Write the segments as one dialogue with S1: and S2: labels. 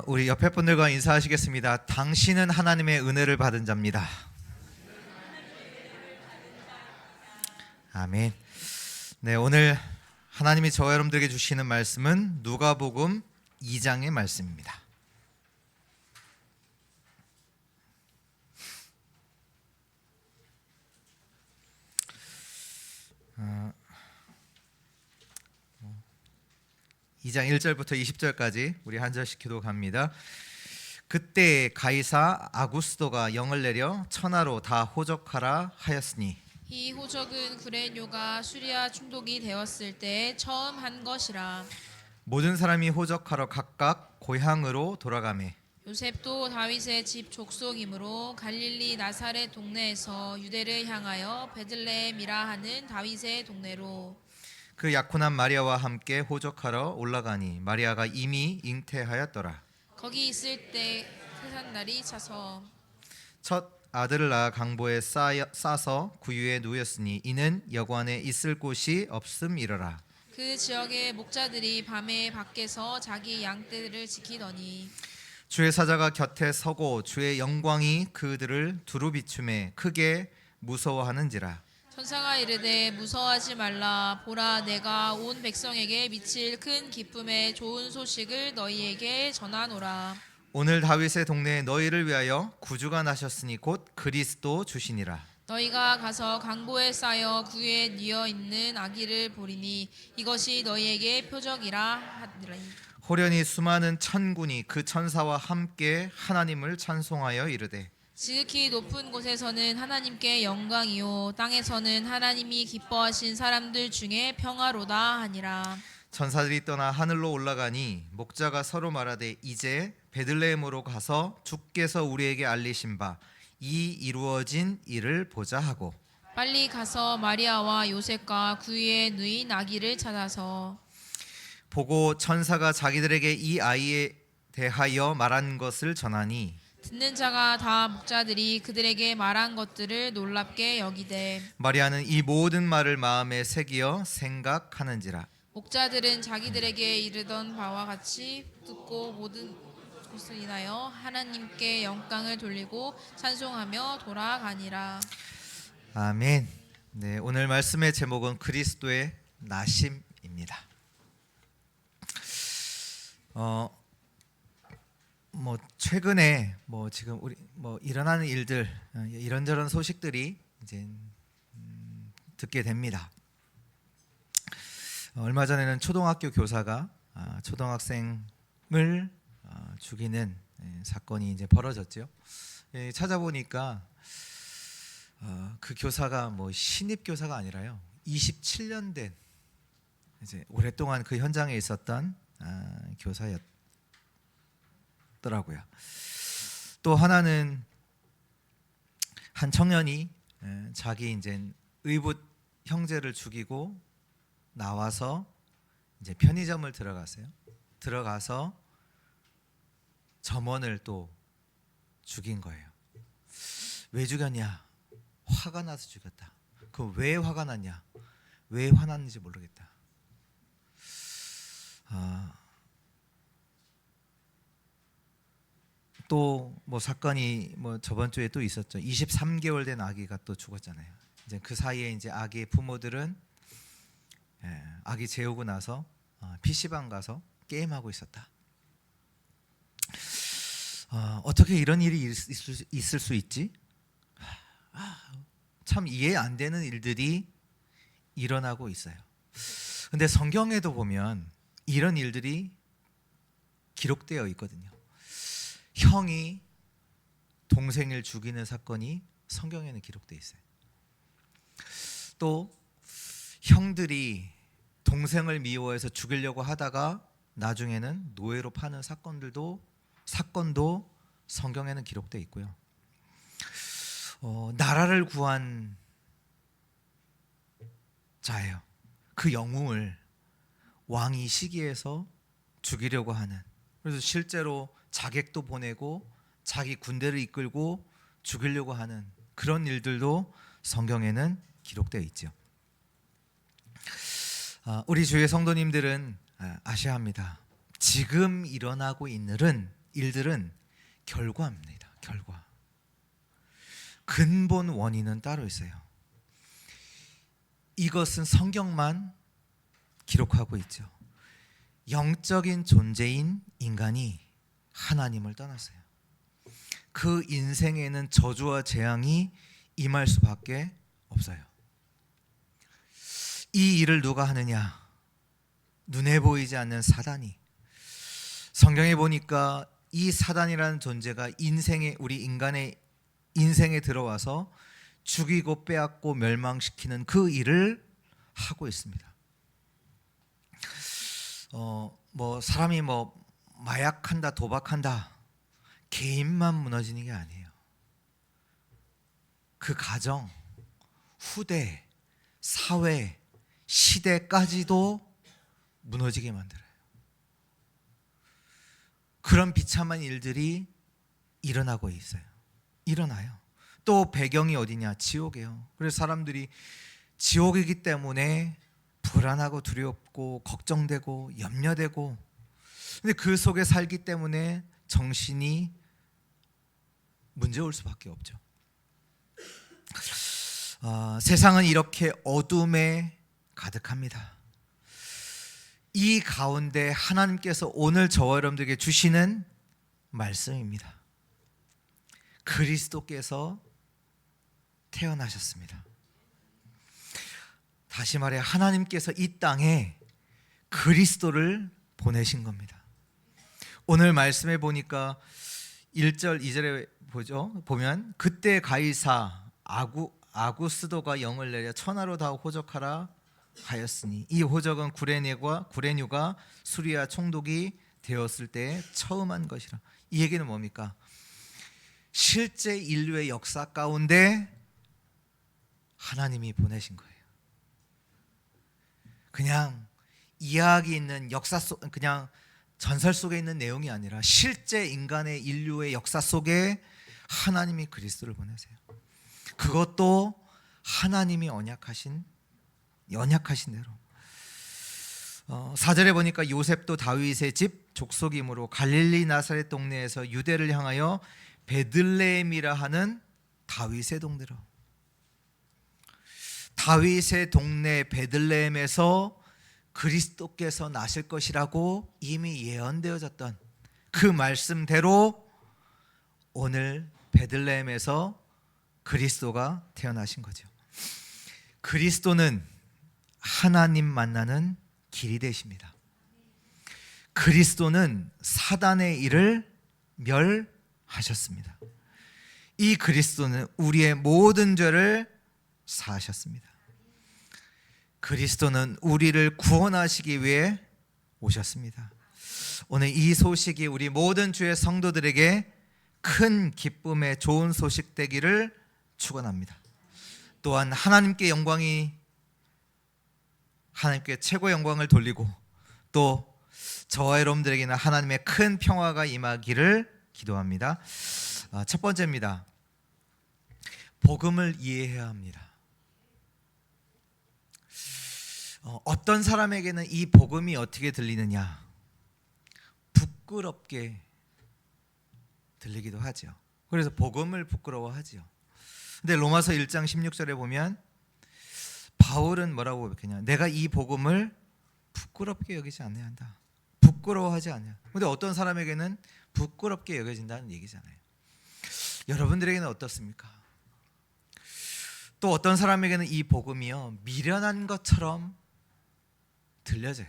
S1: 우리 옆에 분들과 인사하시겠습니다. 당신은 하나님의 은혜를 받은 자입니다. 아멘. 네, 오늘 하나님이 저와 여러분들에게 주시는 말씀은 누가복음 2장의 말씀입니다. 어, 2장 1절부터 20절까지 우리 한 절씩 기도합니다. 그때 가이사 아구스도가 영을 내려 천하로 다 호적하라 하였으니
S2: 이 호적은 구레뇨가 수리아 총독이 되었을 때 처음 한 것이라.
S1: 모든 사람이 호적하러 각각 고향으로 돌아가매
S2: 요셉도 다윗의 집 족속이므로 갈릴리 나사렛 동네에서 유대를 향하여 베들레헴이라 하는 다윗의 동네로.
S1: 그 약혼한 마리아와 함께 호적하러 올라가니 마리아가 이미 잉태하였더라.
S2: 거기 있을 때 태산날이 차서
S1: 첫 아들을 낳아 강보에 싸서 구유에 누였으니 이는 여관에 있을 곳이 없음이러라.
S2: 그 지역의 목자들이 밤에 밖에서 자기 양떼들을 지키더니
S1: 주의 사자가 곁에 서고 주의 영광이 그들을 두루 비추매 크게 무서워하는지라.
S2: 천사가 이르되 무서워하지 말라. 보라, 내가 온 백성에게 미칠 큰 기쁨의 좋은 소식을 너희에게 전하노라.
S1: 오늘 다윗의 동네에 너희를 위하여 구주가 나셨으니 곧 그리스도 주시니라.
S2: 너희가 가서 강보에 쌓여 구유에 뉘어 있는 아기를 보리니 이것이 너희에게 표적이라 하더니
S1: 호련히 수많은 천군이 그 천사와 함께 하나님을 찬송하여 이르되
S2: 지극히 높은 곳에서는 하나님께 영광이요 땅에서는 하나님이 기뻐하신 사람들 중에 평화로다 하니라.
S1: 천사들이 떠나 하늘로 올라가니 목자가 서로 말하되 이제 베들레헴으로 가서 주께서 우리에게 알리신 바 이 이루어진 일을 보자 하고
S2: 빨리 가서 마리아와 요셉과 구유에 누인 아기를 찾아서
S1: 보고 천사가 자기들에게 이 아이에 대하여 말한 것을 전하니
S2: 듣는 자가 다 목자들이 그들에게 말한 것들을 놀랍게 여기되
S1: 마리아는 이 모든 말을 마음에 새기어 생각하는지라.
S2: 목자들은 자기들에게 이르던 바와 같이 듣고 모든 것을 인하여 하나님께 영광을 돌리고 찬송하며 돌아가니라.
S1: 아멘. 네, 오늘 말씀의 제목은 그리스도의 나심입니다. 최근에 지금 우리 일어나는 일들 이런저런 소식들이 이제 듣게 됩니다. 얼마 전에는 초등학교 교사가 초등학생을 죽이는 사건이 이제 벌어졌죠. 찾아보니까 그 교사가 신입 교사가 아니라요 27년 된 이제 오랫동안 그 현장에 있었던 교사였더라고요. 또 하나는 한 청년이 자기 이제 의붓 형제를 죽이고 나와서 이제 편의점을 들어가서 점원을 또 죽인 거예요. 왜 죽였냐? 화가 나서 죽였다. 그 왜 화가 났냐? 왜 화났는지 모르겠다. 또 사건이 저번 주에 또 있었죠. 23개월 된 아기가 또 죽었잖아요. 이제 그 사이에 이제 아기의 부모들은 아기 재우고 나서 PC방 가서 게임하고 있었다. 어떻게 이런 일이 있을 수 있지? 참 이해 안 되는 일들이 일어나고 있어요. 근데 성경에도 보면 이런 일들이 기록되어 있거든요. 형이 동생을 죽이는 사건이 성경에는 기록되어 있어요. 또 형들이 동생을 미워해서 죽이려고 하다가 나중에는 노예로 파는 사건도 성경에는 기록되어 있고요. 나라를 구한 자예요. 그 영웅을 왕이 시기해서 죽이려고 하는, 그래서 실제로 자객도 보내고 자기 군대를 이끌고 죽이려고 하는 그런 일들도 성경에는 기록되어 있죠. 우리 주의 성도님들은 아셔야 합니다. 지금 일어나고 있는 일들은 결과입니다. 결과. 근본 원인은 따로 있어요. 이것은 성경만 기록하고 있죠. 영적인 존재인 인간이 하나님을 떠났어요. 그 인생에는 저주와 재앙이 임할 수밖에 없어요. 이 일을 누가 하느냐? 눈에 보이지 않는 사단이. 성경에 보니까 이 사단이라는 존재가 우리 인간의 인생에 들어와서 죽이고 빼앗고 멸망시키는 그 일을 하고 있습니다. 사람이 마약한다, 도박한다, 개인만 무너지는 게 아니에요. 그 가정, 후대, 사회, 시대까지도 무너지게 만들어요. 그런 비참한 일들이 일어나고 있어요. 일어나요. 또 배경이 어디냐? 지옥이에요. 그래서 사람들이 지옥이기 때문에 불안하고 두렵고 걱정되고 염려되고, 근데 그 속에 살기 때문에 정신이 문제올 수밖에 없죠. 세상은 이렇게 어둠에 가득합니다. 이 가운데 하나님께서 오늘 저와 여러분들에게 주시는 말씀입니다. 그리스도께서 태어나셨습니다. 다시 말해 하나님께서 이 땅에 그리스도를 보내신 겁니다. 오늘 말씀에 보니까 1절 2절에 보면 그때 가이사 아구스도가 영을 내려 천하로 다 호적하라 하였으니 이 호적은 구레뉴가 수리아 총독이 되었을 때 처음 한 것이라. 이 얘기는 뭡니까? 실제 인류의 역사 가운데 하나님이 보내신 거예요. 그냥 이야기 있는 역사 속, 그냥 전설 속에 있는 내용이 아니라 실제 인간의 인류의 역사 속에 하나님이 그리스도를 보내세요. 그것도 하나님이 언약하신 대로. 4절에 보니까 요셉도 다윗의 집 족속이므로 갈릴리 나사렛 동네에서 유대를 향하여 베들레헴이라 하는 다윗의 동네로. 다윗의 동네 베들레헴에서 그리스도께서 나실 것이라고 이미 예언되어졌던 그 말씀대로 오늘 베들레헴에서 그리스도가 태어나신 거죠. 그리스도는 하나님 만나는 길이 되십니다. 그리스도는 사단의 일을 멸하셨습니다. 이 그리스도는 우리의 모든 죄를 사하셨습니다. 그리스도는 우리를 구원하시기 위해 오셨습니다. 오늘 이 소식이 우리 모든 주의 성도들에게 큰 기쁨의 좋은 소식 되기를 축원합니다. 또한 하나님께 최고 영광을 돌리고 또 저와 여러분들에게는 하나님의 큰 평화가 임하기를 기도합니다. 첫 번째입니다. 복음을 이해해야 합니다. 어떤 사람에게는 이 복음이 어떻게 들리느냐? 부끄럽게 들리기도 하죠. 그래서 복음을 부끄러워하죠. 근데 로마서 1장 16절에 보면 바울은 뭐라고 고백하냐? 내가 이 복음을 부끄럽게 여기지 않아야 한다. 부끄러워하지 않냐. 근데 어떤 사람에게는 부끄럽게 여겨진다는 얘기잖아요. 여러분들에게는 어떻습니까? 또 어떤 사람에게는 이 복음이요 미련한 것처럼 들려져요.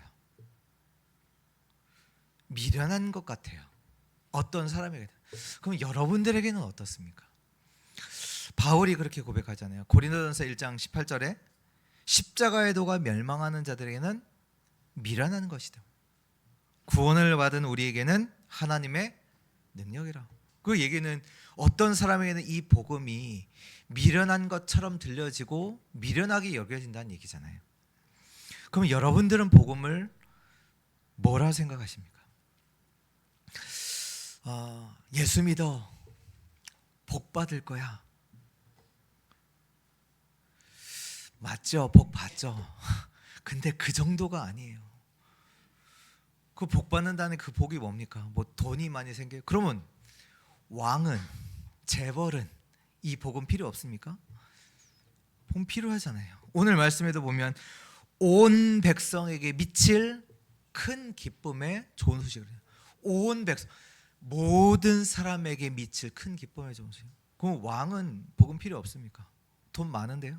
S1: 미련한 것 같아요. 어떤 사람에게는. 그럼 여러분들에게는 어떻습니까? 바울이 그렇게 고백하잖아요. 고린도전서 1장 18절에 십자가의 도가 멸망하는 자들에게는 미련한 것이다. 구원을 받은 우리에게는 하나님의 능력이라. 그 얘기는 어떤 사람에게는 이 복음이 미련한 것처럼 들려지고 미련하게 여겨진다는 얘기잖아요. 그럼 여러분들은 복음을 뭐라 생각하십니까? 예수 믿어. 복 받을 거야. 맞죠? 복 받죠. 근데 그 정도가 아니에요. 그 복 받는다는 그 복이 뭡니까? 뭐 돈이 많이 생겨요. 그러면 왕은, 재벌은 이 복은 필요 없습니까? 복 필요하잖아요. 오늘 말씀에도 보면 온 백성에게 미칠 큰 기쁨의 좋은 소식을 해요. 온 백성, 모든 사람에게 미칠 큰 기쁨의 좋은 소식. 그럼 왕은 복은 필요 없습니까? 돈 많은데요?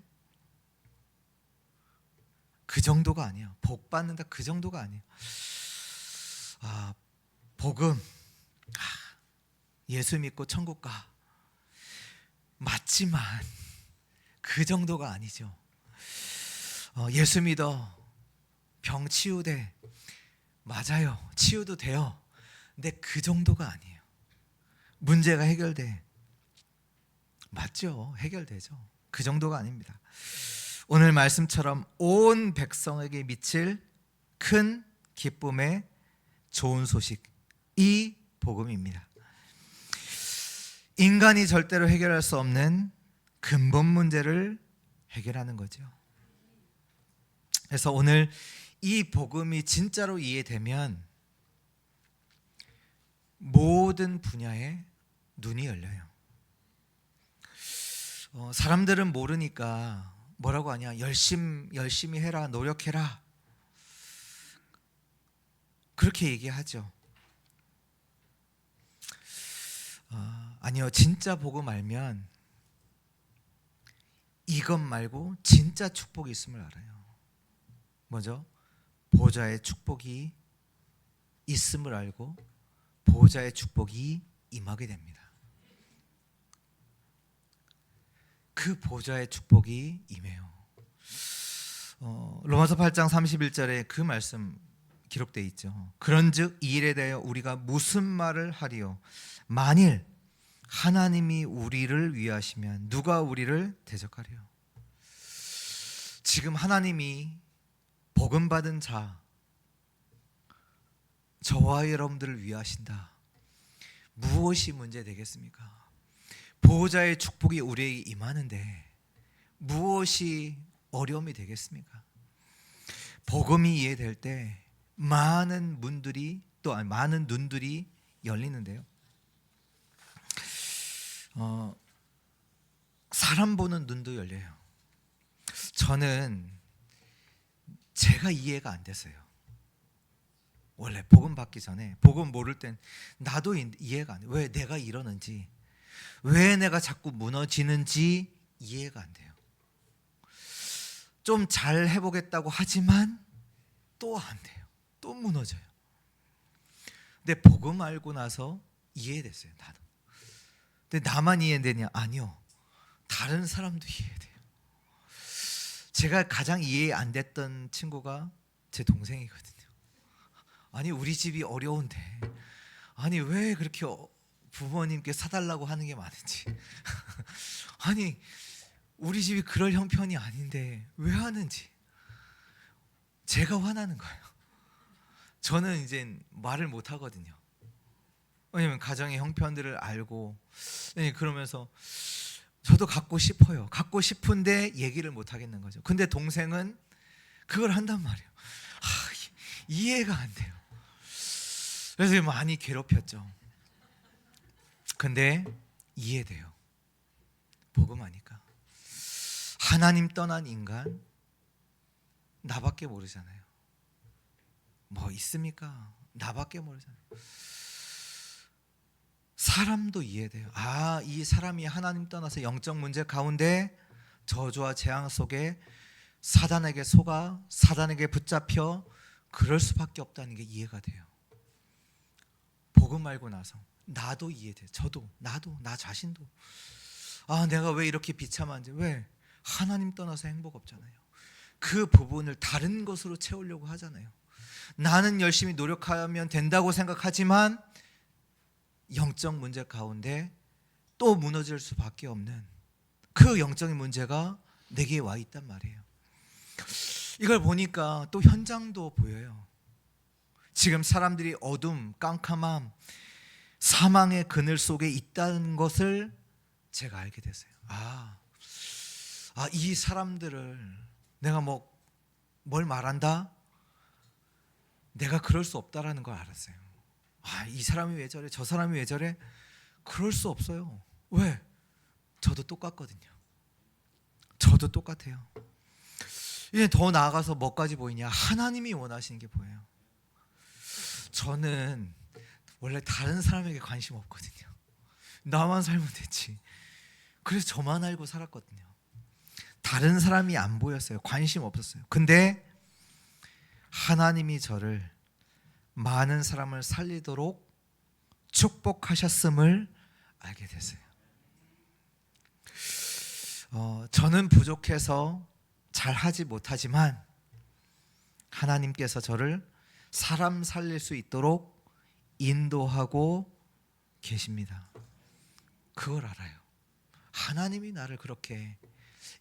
S1: 그 정도가 아니에요. 복 받는다 그 정도가 아니에요. 복음, 예수 믿고 천국 가, 맞지만 그 정도가 아니죠. 예수 믿어, 병 치유돼, 맞아요, 치유도 돼요. 근데 그 정도가 아니에요. 문제가 해결돼, 맞죠, 해결되죠. 그 정도가 아닙니다. 오늘 말씀처럼 온 백성에게 미칠 큰 기쁨의 좋은 소식, 이 복음입니다. 인간이 절대로 해결할 수 없는 근본 문제를 해결하는 거죠. 그래서 오늘 이 복음이 진짜로 이해되면 모든 분야에 눈이 열려요. 사람들은 모르니까 뭐라고 하냐, 열심히 해라, 노력해라, 그렇게 얘기하죠. 아니요, 진짜 복음 알면 이것 말고 진짜 축복이 있음을 알아요. 뭐죠? 보좌의 축복이 있음을 알고 보좌의 축복이 임하게 됩니다. 그 보좌의 축복이 임해요. 로마서 8장 31절에 그 말씀 기록되어 있죠. 그런즉 이 일에 대하여 우리가 무슨 말을 하리요? 만일 하나님이 우리를 위하시면 누가 우리를 대적하리요? 지금 하나님이 복음 받은 자, 저와 여러분들을 위하신다. 무엇이 문제 되겠습니까? 보호자의 축복이 우리에게 임하는데 무엇이 어려움이 되겠습니까? 복음이 이해될 때 많은 문들이 많은 눈들이 열리는데요. 사람 보는 눈도 열려요. 저는 제가 이해가 안 됐어요. 원래 복음 받기 전에, 복음 모를 땐 나도 이해가 안 돼. 왜 내가 이러는지, 왜 내가 자꾸 무너지는지 이해가 안 돼요. 좀 잘 해보겠다고 하지만 또 안 돼요. 또 무너져요. 근데 복음 알고 나서 이해됐어요. 나도. 근데 나만 이해되냐? 아니요. 다른 사람도 이해돼요. 제가 가장 이해 안 됐던 친구가 제 동생이거든요. 아니, 우리 집이 어려운데, 아니 왜 그렇게 부모님께 사달라고 하는 게 많은지, 아니 우리 집이 그럴 형편이 아닌데 왜 하는지 제가 화나는 거예요. 저는 이제 말을 못 하거든요. 왜냐면 가정의 형편들을 알고, 그러면서 저도 갖고 싶어요. 갖고 싶은데 얘기를 못 하겠는 거죠. 근데 동생은 그걸 한단 말이에요. 이해가 안 돼요. 그래서 많이 괴롭혔죠. 근데 이해돼요. 복음하니까. 하나님 떠난 인간 나밖에 모르잖아요. 뭐 있습니까? 나밖에 모르잖아요. 사람도 이해돼요. 이 사람이 하나님 떠나서 영적 문제 가운데 저주와 재앙 속에 사단에게 속아 사단에게 붙잡혀 그럴 수밖에 없다는 게 이해가 돼요. 복음 알고 나서 나도 이해돼요. 저도, 나도, 나 자신도. 내가 왜 이렇게 비참한지. 왜? 하나님 떠나서 행복 없잖아요. 그 부분을 다른 것으로 채우려고 하잖아요. 나는 열심히 노력하면 된다고 생각하지만 영적 문제 가운데 또 무너질 수밖에 없는 그 영적인 문제가 내게 와 있단 말이에요. 이걸 보니까 또 현장도 보여요. 지금 사람들이 어둠, 깜깜함, 사망의 그늘 속에 있다는 것을 제가 알게 됐어요. 이 사람들을 내가 뭘 말한다? 내가 그럴 수 없다라는 걸 알았어요. 이 사람이 왜 저래? 저 사람이 왜 저래? 그럴 수 없어요. 왜? 저도 똑같거든요. 저도 똑같아요. 이제 더 나아가서 뭐까지 보이냐? 하나님이 원하시는 게 보여요. 저는 원래 다른 사람에게 관심 없거든요. 나만 살면 되지. 그래서 저만 알고 살았거든요. 다른 사람이 안 보였어요. 관심 없었어요. 근데 하나님이 저를 많은 사람을 살리도록 축복하셨음을 알게 됐어요. 저는 부족해서 잘하지 못하지만 하나님께서 저를 사람 살릴 수 있도록 인도하고 계십니다. 그걸 알아요. 하나님이 나를 그렇게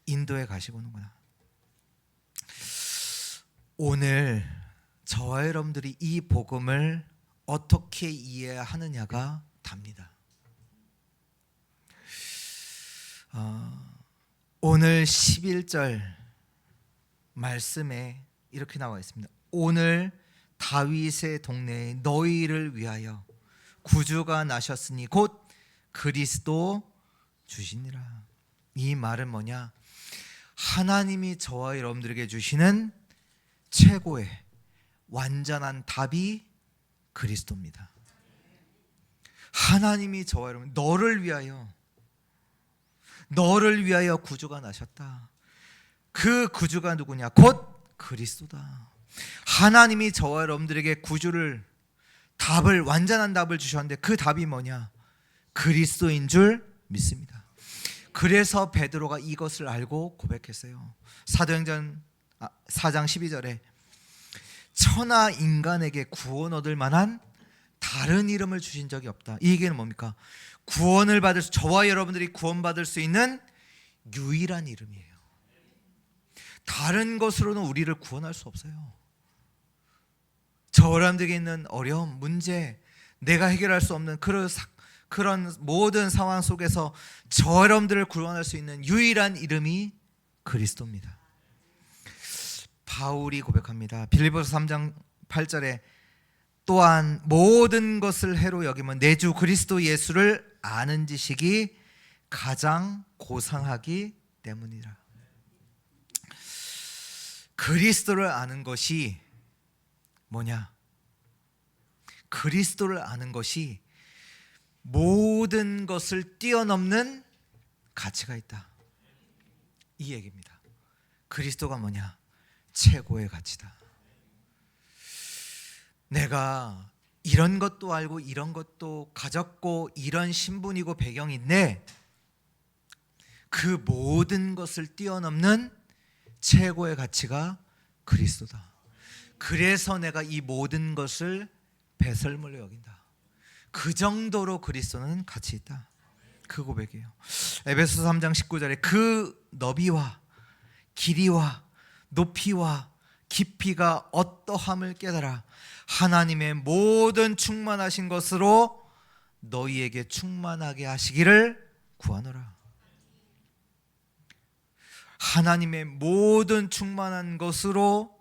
S1: 인도해 가시고는구나. 오늘 저와 여러분들이 이 복음을 어떻게 이해하느냐가 답니다. 오늘 11절 말씀에 이렇게 나와 있습니다. 오늘 다윗의 동네에 너희를 위하여 구주가 나셨으니 곧 그리스도 주시니라. 이 말은 뭐냐? 하나님이 저와 여러분들에게 주시는 최고의 완전한 답이 그리스도입니다. 하나님이 저와 여러분 너를 위하여 구주가 나셨다. 그 구주가 누구냐? 곧 그리스도다. 하나님이 저와 여러분들에게 구주를 답을 완전한 답을 주셨는데 그 답이 뭐냐? 그리스도인 줄 믿습니다. 그래서 베드로가 이것을 알고 고백했어요. 사도행전 4장 12절에 천하 인간에게 구원 얻을 만한 다른 이름을 주신 적이 없다. 이 얘기는 뭡니까? 구원을 받을 수, 저와 여러분들이 구원받을 수 있는 유일한 이름이에요. 다른 것으로는 우리를 구원할 수 없어요. 저 여러분들에게 있는 어려움, 문제, 내가 해결할 수 없는 그런 모든 상황 속에서 저 여러분들을 구원할 수 있는 유일한 이름이 그리스도입니다. 바울이 고백합니다. 빌립보서 3장 8절에 또한 모든 것을 해로 여기면 내 주 그리스도 예수를 아는 지식이 가장 고상하기 때문이라. 그리스도를 아는 것이 뭐냐? 그리스도를 아는 것이 모든 것을 뛰어넘는 가치가 있다. 이 얘기입니다. 그리스도가 뭐냐? 최고의 가치다. 내가 이런 것도 알고 이런 것도 가졌고 이런 신분이고 배경인데 그 모든 것을 뛰어넘는 최고의 가치가 그리스도다. 그래서 내가 이 모든 것을 배설물로 여긴다. 그 정도로 그리스도는 가치 있다. 그 고백이에요. 에베소서 3장 19절에 그 너비와 길이와 높이와 깊이가 어떠함을 깨달아 하나님의 모든 충만하신 것으로 너희에게 충만하게 하시기를 구하노라. 하나님의 모든 충만한 것으로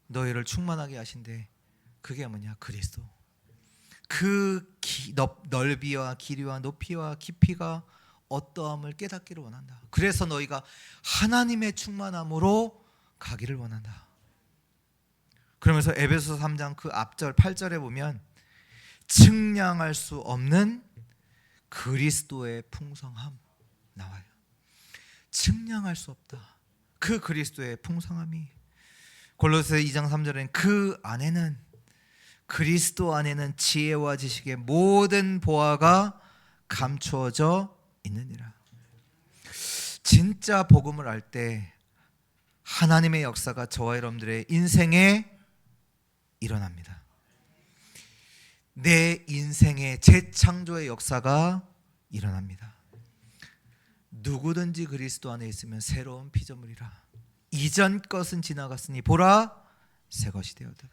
S1: 너희를 충만하게 하신대. 그게 뭐냐? 그리스도. 그 넓이와 길이와 높이와 깊이가 어떠함을 깨닫기를 원한다. 그래서 너희가 하나님의 충만함으로 가기를 원한다. 그러면서 에베소서 3장 그 앞절 8절에 보면 측량할 수 없는 그리스도의 풍성함 나와요. 측량할 수 없다. 그 그리스도의 풍성함이. 골로새 2장 3절에는 그 안에는 그리스도 안에는 지혜와 지식의 모든 보화가 감추어져 있느니라. 진짜 복음을 알 때 하나님의 역사가 저와 여러분들의 인생에 일어납니다. 내 인생의 재창조의 역사가 일어납니다. 누구든지 그리스도 안에 있으면 새로운 피조물이라. 이전 것은 지나갔으니 보라 새 것이 되었다.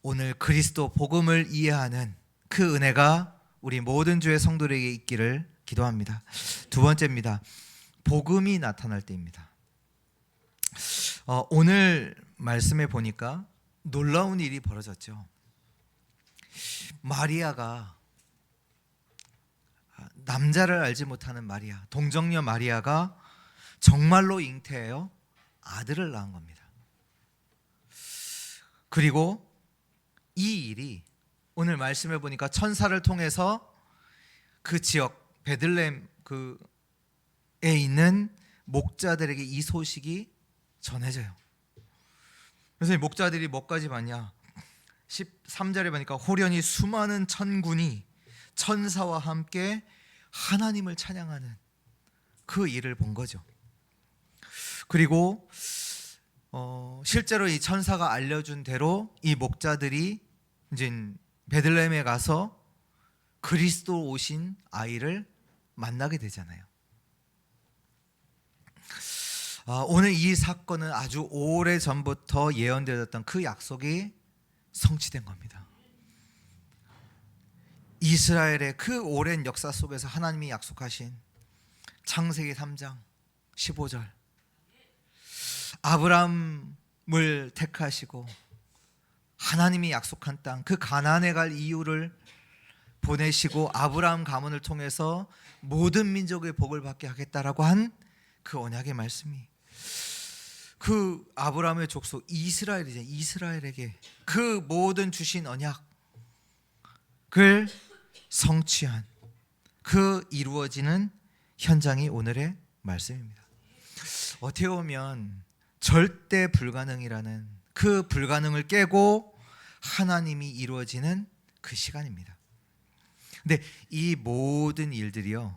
S1: 오늘 그리스도 복음을 이해하는 그 은혜가 우리 모든 주의 성도들에게 있기를 기도합니다. 두 번째입니다. 복음이 나타날 때입니다. 오늘 말씀에 보니까 놀라운 일이 벌어졌죠. 마리아가, 남자를 알지 못하는 마리아, 동정녀 마리아가 정말로 잉태하여 아들을 낳은 겁니다. 그리고 이 일이 오늘 말씀해 보니까 천사를 통해서 그 지역 베들레헴 그에 있는 목자들에게 이 소식이 전해져요. 그래서 이 목자들이 뭐까지 봤냐? 13절에 보니까 호련히 수많은 천군이 천사와 함께 하나님을 찬양하는 그 일을 본 거죠. 그리고 실제로 이 천사가 알려준 대로 이 목자들이 이제 베들레헴에 가서 그리스도 오신 아이를 만나게 되잖아요. 오늘 이 사건은 아주 오래 전부터 예언되었던 그 약속이 성취된 겁니다. 이스라엘의 그 오랜 역사 속에서 하나님이 약속하신 창세기 3장 15절, 아브라함을 택하시고 하나님이 약속한 땅, 그 가나안에 갈 이유를 보내시고 아브라함 가문을 통해서 모든 민족의 복을 받게 하겠다라고 한 그 언약의 말씀이 그 아브라함의 족속 이스라엘이죠. 이스라엘에게 그 모든 주신 언약을 성취한 그 이루어지는 현장이 오늘의 말씀입니다. 어떻게 보면 절대 불가능이라는 그 불가능을 깨고 하나님이 이루어지는 그 시간입니다. 근데 이 모든 일들이요,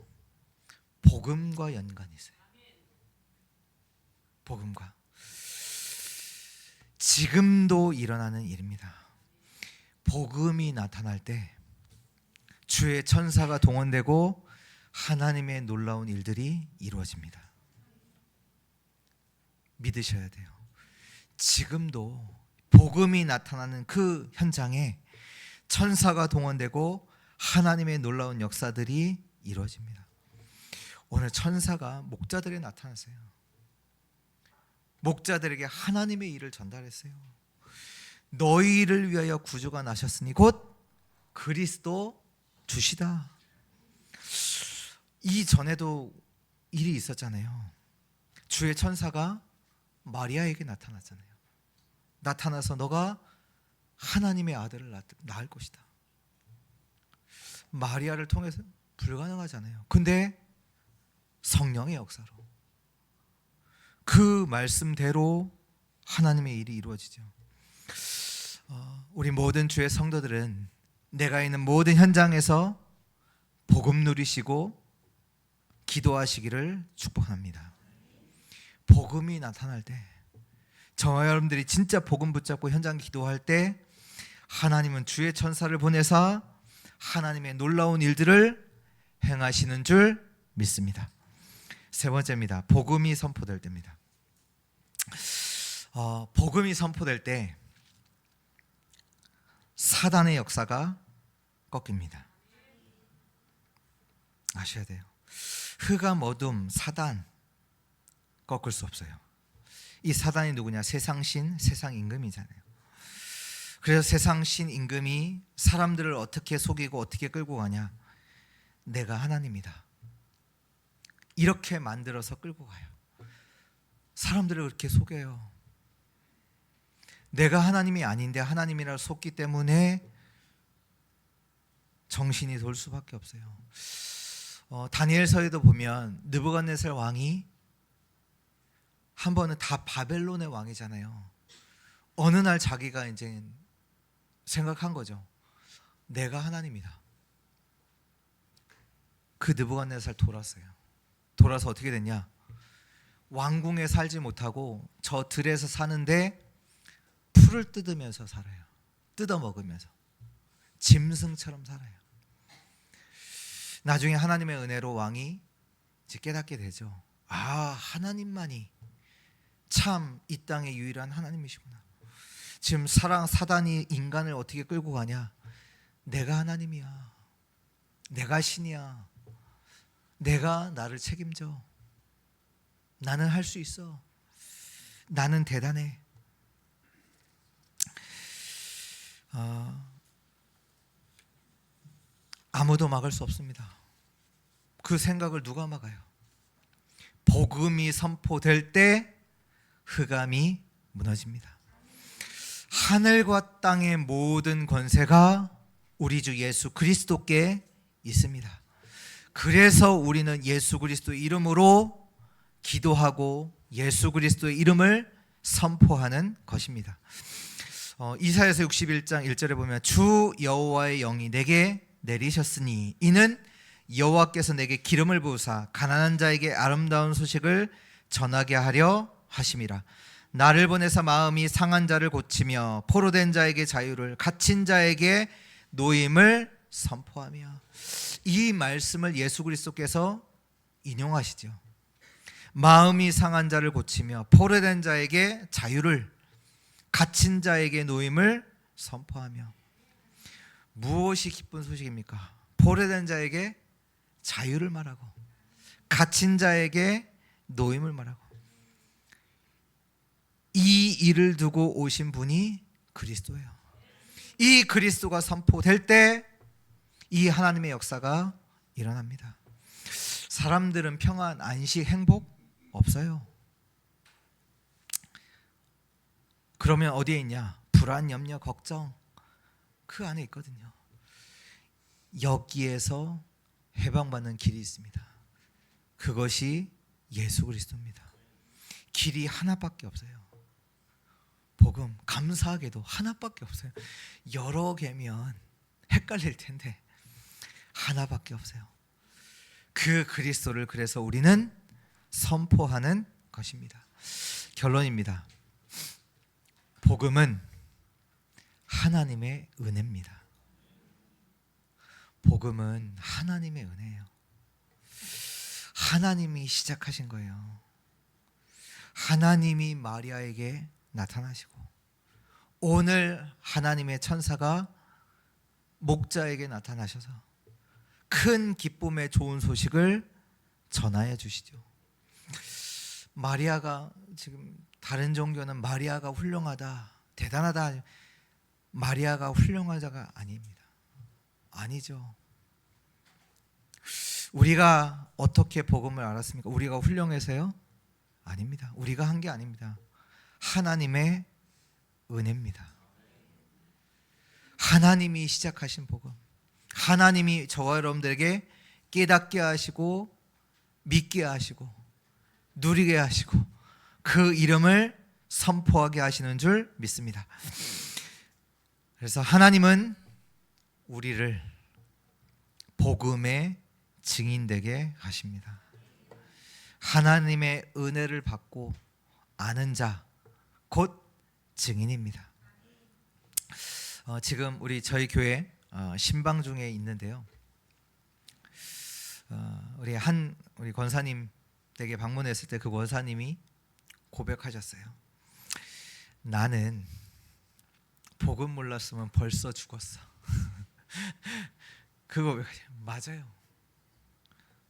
S1: 복음과 연관이 있어요. 복음과 지금도 일어나는 일입니다. 복음이 나타날 때 주의 천사가 동원되고 하나님의 놀라운 일들이 이루어집니다. 믿으셔야 돼요. 지금도 복음이 나타나는 그 현장에 천사가 동원되고 하나님의 놀라운 역사들이 이루어집니다. 오늘 천사가 목자들에 나타났어요. 목자들에게 하나님의 일을 전달했어요. 너희를 위하여 구주가 나셨으니 곧 그리스도 주시다. 이전에도 일이 있었잖아요. 주의 천사가 마리아에게 나타났잖아요. 나타나서 너가 하나님의 아들을 낳을 것이다. 마리아를 통해서 불가능하잖아요. 근데 성령의 역사로 그 말씀대로 하나님의 일이 이루어지죠. 우리 모든 주의 성도들은 내가 있는 모든 현장에서 복음 누리시고 기도하시기를 축복합니다. 복음이 나타날 때, 저와 여러분들이 진짜 복음 붙잡고 현장 기도할 때 하나님은 주의 천사를 보내사 하나님의 놀라운 일들을 행하시는 줄 믿습니다. 세 번째입니다. 복음이 선포될 때입니다. 복음이 선포될 때 사단의 역사가 꺾입니다. 아셔야 돼요. 흑암, 어둠, 사단 꺾을 수 없어요. 이 사단이 누구냐? 세상신, 세상임금이잖아요. 그래서 세상신 임금이 사람들을 어떻게 속이고 어떻게 끌고 가냐? 내가 하나님이다, 이렇게 만들어서 끌고 가요. 사람들을 그렇게 속여요. 내가 하나님이 아닌데 하나님이라 속기 때문에 정신이 돌 수밖에 없어요. 다니엘서에도 보면 느부갓네살 왕이 한 번은 다 바벨론의 왕이잖아요. 어느 날 자기가 이제 생각한 거죠. 내가 하나님이다. 그 느부갓네살 돌았어요. 돌아서 어떻게 됐냐? 왕궁에 살지 못하고 저 들에서 사는데 풀을 뜯으면서 살아요. 뜯어 먹으면서 짐승처럼 살아요. 나중에 하나님의 은혜로 왕이 이제 깨닫게 되죠. 아, 하나님만이 참 이 땅의 유일한 하나님이시구나. 지금 사단이 인간을 어떻게 끌고 가냐? 내가 하나님이야. 내가 신이야. 내가 나를 책임져. 나는 할 수 있어. 나는 대단해. 아무도 막을 수 없습니다. 그 생각을 누가 막아요? 복음이 선포될 때 흑암이 무너집니다. 하늘과 땅의 모든 권세가 우리 주 예수 그리스도께 있습니다. 그래서 우리는 예수 그리스도 이름으로 기도하고 예수 그리스도의 이름을 선포하는 것입니다. 이사야서 61장 1절에 보면 주 여호와의 영이 내게 내리셨으니 이는 여호와께서 내게 기름을 부으사 가난한 자에게 아름다운 소식을 전하게 하려 하심이라. 나를 보내사 마음이 상한 자를 고치며 포로된 자에게 자유를, 갇힌 자에게 노임을 선포하며. 이 말씀을 예수 그리스도께서 인용하시죠. 마음이 상한 자를 고치며 포로된 자에게 자유를, 갇힌 자에게 노임을 선포하며. 무엇이 기쁜 소식입니까? 포로된 자에게 자유를 말하고 갇힌 자에게 노임을 말하고. 이 일을 두고 오신 분이 그리스도예요. 이 그리스도가 선포될 때 이 하나님의 역사가 일어납니다. 사람들은 평안, 안식, 행복 없어요. 그러면 어디에 있냐? 불안, 염려, 걱정 그 안에 있거든요. 여기에서 해방받는 길이 있습니다. 그것이 예수 그리스도입니다. 길이 하나밖에 없어요. 복음, 감사하게도 하나밖에 없어요. 여러 개면 헷갈릴 텐데 하나밖에 없어요. 그 그리스도를 그래서 우리는 선포하는 것입니다. 결론입니다. 복음은 하나님의 은혜입니다. 복음은 하나님의 은혜예요. 하나님이 시작하신 거예요. 하나님이 마리아에게 나타나시고 오늘 하나님의 천사가 목자에게 나타나셔서 큰 기쁨의 좋은 소식을 전하여 주시죠. 마리아가 지금 다른 종교는 마리아가 훌륭하다, 대단하다. 마리아가 훌륭하자가 아닙니다. 아니죠. 우리가 어떻게 복음을 알았습니까? 우리가 훌륭해서요? 아닙니다. 우리가 한 게 아닙니다. 하나님의 은혜입니다. 하나님이 시작하신 복음, 하나님이 저와 여러분들에게 깨닫게 하시고 믿게 하시고 누리게 하시고 그 이름을 선포하게 하시는 줄 믿습니다. 그래서 하나님은 우리를 복음의 증인되게 하십니다. 하나님의 은혜를 받고 아는 자, 곧 증인입니다. 지금 저희 교회 신방 중에 있는데요. 우리 권사님 댁에 방문했을 때 그 권사님이 고백하셨어요. 나는 복음 몰랐으면 벌써 죽었어. 그거 맞아요.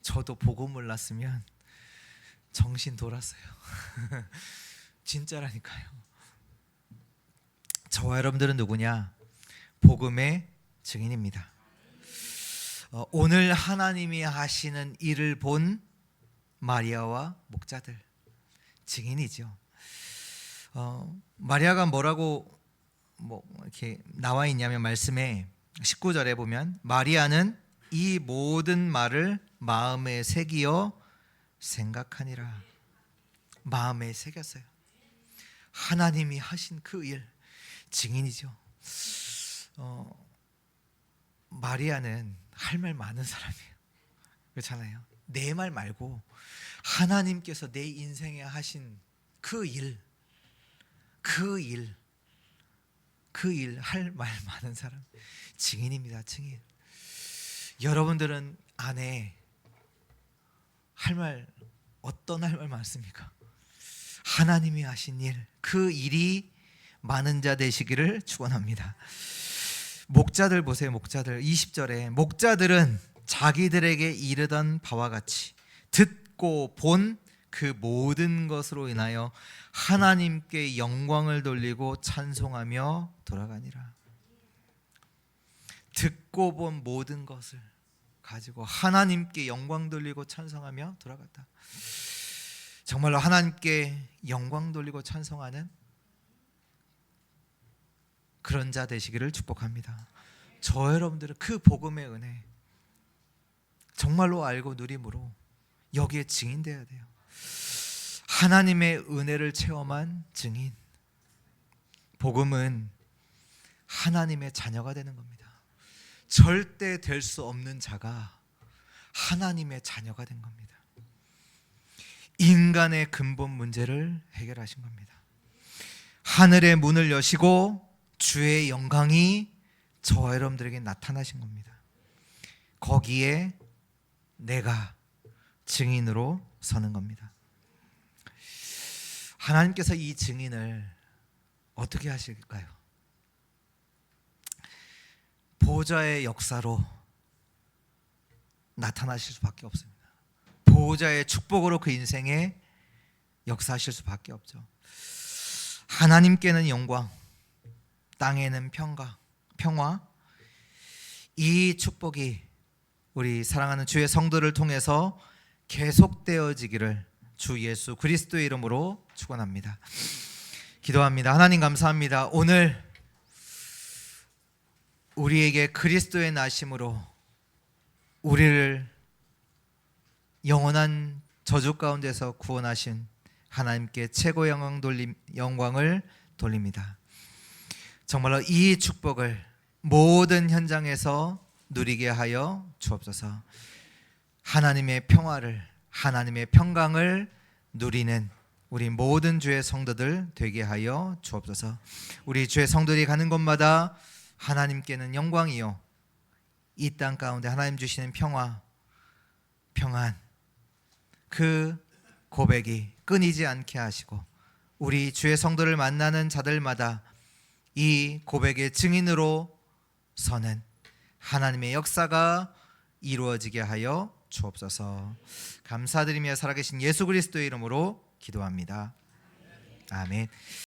S1: 저도 복음 몰랐으면 정신 돌았어요. 진짜라니까요. 저와 여러분들은 누구냐? 복음의 증인입니다. 오늘 하나님이 하시는 일을 본 마리아와 목자들 증인이죠. 마리아가 뭐라고 이렇게 나와 있냐면 말씀에 19절에 보면 마리아는 이 모든 말을 마음에 새기어 생각하니라. 마음에 새겼어요. 하나님이 하신 그 일 증인이죠. 마리아는 할 말 많은 사람이에요. 그렇잖아요. 내 말 말고 하나님께서 내 인생에 하신 그 일 할 말 많은 사람 증인입니다. 증인. 여러분들은 안에 할 말 어떤 할 말 많습니까? 하나님이 하신 일, 그 일이 많은 자 되시기를 축원합니다. 목자들 보세요. 목자들 20절에 목자들은 자기들에게 이르던 바와 같이 듣고 본 그 모든 것으로 인하여 하나님께 영광을 돌리고 찬송하며 돌아가니라. 듣고 본 모든 것을 가지고 하나님께 영광 돌리고 찬송하며 돌아갔다. 정말로 하나님께 영광 돌리고 찬송하는 그런 자 되시기를 축복합니다. 저 여러분들은 그 복음의 은혜 정말로 알고 누림으로 여기에 증인되어야 돼요. 하나님의 은혜를 체험한 증인. 복음은 하나님의 자녀가 되는 겁니다. 절대 될 수 없는 자가 하나님의 자녀가 된 겁니다. 인간의 근본 문제를 해결하신 겁니다. 하늘의 문을 여시고 주의 영광이 저와 여러분들에게 나타나신 겁니다. 거기에 내가 증인으로 서는 겁니다. 하나님께서 이 증인을 어떻게 하실까요? 보호자의 역사로 나타나실 수밖에 없습니다. 보호자의 축복으로 그 인생에 역사하실 수밖에 없죠. 하나님께는 영광, 땅에는 평화. 이 축복이 우리 사랑하는 주의 성도를 통해서 계속되어지기를 주 예수 그리스도의 이름으로 축원합니다. 기도합니다. 하나님 감사합니다. 오늘 우리에게 그리스도의 나심으로 우리를 영원한 저주 가운데서 구원하신 하나님께 최고 영광을 돌립니다. 정말로 이 축복을 모든 현장에서 누리게 하여 주옵소서. 하나님의 평화를, 하나님의 평강을 누리는 우리 모든 주의 성도들 되게 하여 주옵소서. 우리 주의 성도들이 가는 곳마다 하나님께는 영광이요, 이 땅 가운데 하나님 주시는 평안, 그 고백이 끊이지 않게 하시고 우리 주의 성도를 만나는 자들마다 이 고백의 증인으로 서는 하나님의 역사가 이루어지게 하여 주옵소서. 감사드리며 살아계신 예수 그리스도의 이름으로 기도합니다. 아멘.